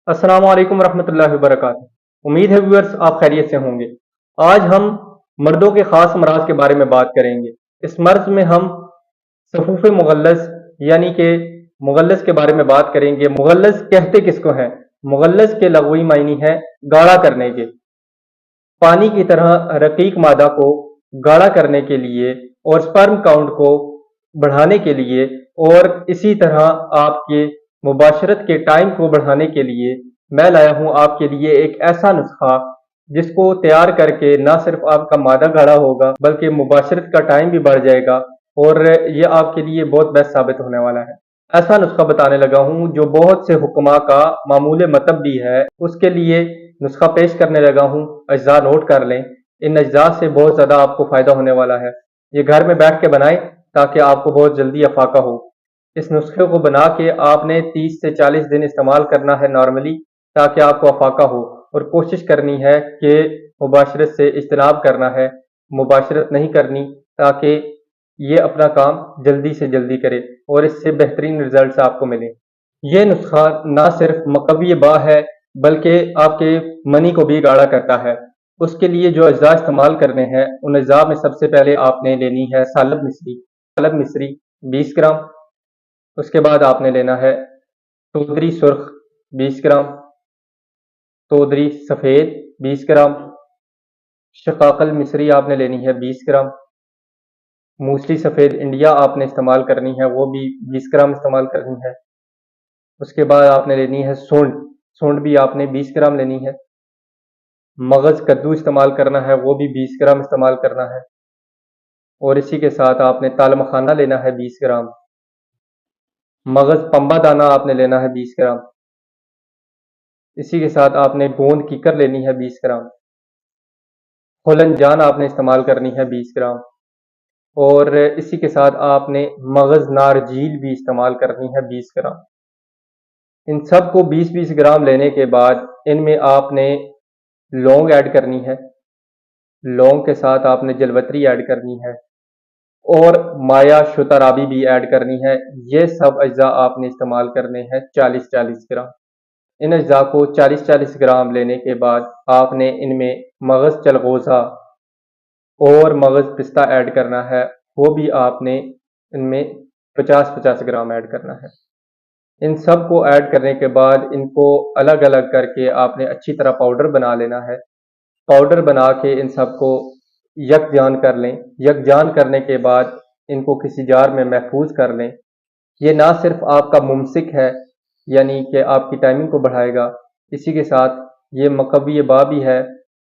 अस्सलाम वालेकुम रहमतुल्लाहि वबरकातुहू। उम्मीद है व्यूअर्स आप खैरियत से होंगे। आज हम मर्दों के ख़ास अमराज के बारे में बात करेंगे। इस मर्ज़ में हम सफूफ़ मुग़ल्लज़ यानी कि मुग़ल्लज़ के बारे में बात करेंगे। मुग़ल्लज़ कहते किसको हैं? मुग़ल्लज़ के लग़वी मायने हैं गाढ़ा करने के। पानी की तरह रकीक मादा को गाढ़ा करने के लिए और स्पर्म काउंट को बढ़ाने के लिए और इसी तरह आपके मुबाशरत के टाइम को बढ़ाने के लिए मैं लाया हूँ आपके लिए एक ऐसा नुस्खा जिसको तैयार करके ना सिर्फ आपका मादा गाढ़ा होगा बल्कि मुबाशरत का टाइम भी बढ़ जाएगा और ये आपके लिए बहुत बेस्ट साबित होने वाला है। ऐसा नुस्खा बताने लगा हूँ जो बहुत से हुक्मा का मामूल मतलब भी है। उसके लिए नुस्खा पेश करने लगा हूँ, अज्जा नोट कर लें। इन अज्जा से बहुत ज़्यादा आपको फ़ायदा होने वाला है। ये घर में बैठ के बनाएं ताकि आपको बहुत जल्दी अफाका हो। इस नुस्खे को बना के आपने 30 से 40 दिन इस्तेमाल करना है नॉर्मली, ताकि आपको अफाका हो। और कोशिश करनी है कि मुबाशरत से इज्तनाब करना है, मुबाशरत नहीं करनी, ताकि ये अपना काम जल्दी से जल्दी करे और इससे बेहतरीन रिजल्ट्स आपको मिलें। ये नुस्खा ना सिर्फ मकवी बा है बल्कि आपके मनी को भी गाढ़ा करता है। उसके लिए जो अज्जा इस्तेमाल करने हैं उन अज्जा में सबसे पहले आपने लेनी है सालब मिश्री। सालब मिश्री 20 ग्राम। उसके बाद आपने लेना है तोदरी सुर्ख 20 ग्राम, तोदरी सफ़ेद 20 ग्राम, शकाकल मिश्री आपने लेनी है 20 ग्राम, मूसली सफ़ेद इंडिया आपने इस्तेमाल करनी है, वो भी 20 ग्राम इस्तेमाल करनी है। उसके बाद आपने लेनी है सूंड, सूंड भी आपने 20 ग्राम लेनी है। मगज़ कद्दू इस्तेमाल करना है, वो भी 20 ग्राम इस्तेमाल करना है। और इसी के साथ आपने ताल मखाना लेना है 20 ग्राम। मगज़ पंबा दाना आपने लेना है 20 ग्राम। इसी के साथ आपने गोंद कीकर लेनी है 20 ग्राम। होलन जान आपने इस्तेमाल करनी है 20 ग्राम। और इसी के साथ आपने मगज़ नार झील भी इस्तेमाल करनी है 20 ग्राम। इन सब को 20-20 ग्राम लेने के बाद इनमें आपने लौंग ऐड करनी है, लौंग के साथ आपने जलवतरी ऐड करनी है और माया शुतराबी भी ऐड करनी है। ये सब अज्जा आपने इस्तेमाल करने हैं 40-40 ग्राम। इन अज्जा को 40-40 ग्राम लेने के बाद आपने इनमें मगज़ चलगोज़ा और मगज़ पिस्ता ऐड करना है, वो भी आपने इनमें 50-50 ग्राम ऐड करना है। इन सब को ऐड करने के बाद इनको अलग अलग करके आपने अच्छी तरह पाउडर बना लेना है। पाउडर बना के इन सबको यकजान कर लें। यकजान करने के बाद इनको किसी जार में महफूज कर लें। ये ना सिर्फ आपका मुमसिक है यानी कि आपकी टाइमिंग को बढ़ाएगा, इसी के साथ ये मकवी बा भी है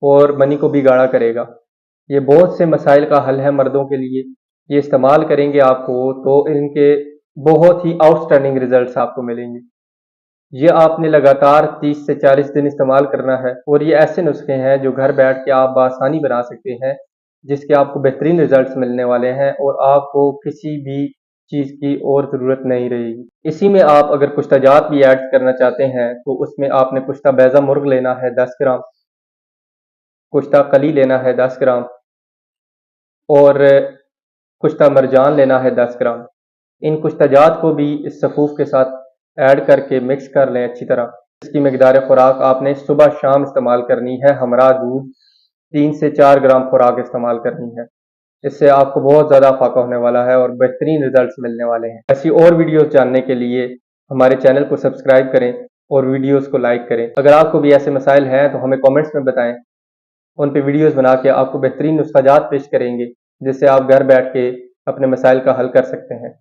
और मनी को भी गाढ़ा करेगा। ये बहुत से मसाइल का हल है मर्दों के लिए। ये इस्तेमाल करेंगे आपको तो इनके बहुत ही आउटस्टैंडिंग रिजल्ट्स आपको मिलेंगे। ये आपने लगातार 30 से 40 दिन इस्तेमाल करना है और ये ऐसे नुस्खे हैं जो घर बैठ के आप बआसानी बना सकते हैं, जिसके आपको बेहतरीन रिजल्ट्स मिलने वाले हैं और आपको किसी भी चीज़ की और ज़रूरत नहीं रहेगी। इसी में आप अगर कुश्ताजात भी ऐड करना चाहते हैं तो उसमें आपने कुश्ता बैज़ा मुर्ग लेना है 10 ग्राम, कुश्ता कली लेना है 10 ग्राम और कुश्ता मरजान लेना है 10 ग्राम। इन कुश्ताजात को भी इस सफूफ के साथ ऐड करके मिक्स कर लें अच्छी तरह। इसकी मकदार खुराक आपने सुबह शाम इस्तेमाल करनी है। हमरा दूध 3 से 4 ग्राम खुराक इस्तेमाल करनी है। इससे आपको बहुत ज़्यादा फाका होने वाला है और बेहतरीन रिजल्ट्स मिलने वाले हैं। ऐसी और वीडियोस जानने के लिए हमारे चैनल को सब्सक्राइब करें और वीडियोस को लाइक करें। अगर आपको भी ऐसे मसाइल हैं तो हमें कमेंट्स में बताएं, उन पे वीडियोस बना के आपको बेहतरीन नुस्खाजात पेश करेंगे जिससे आप घर बैठ के अपने मसाइल का हल कर सकते हैं।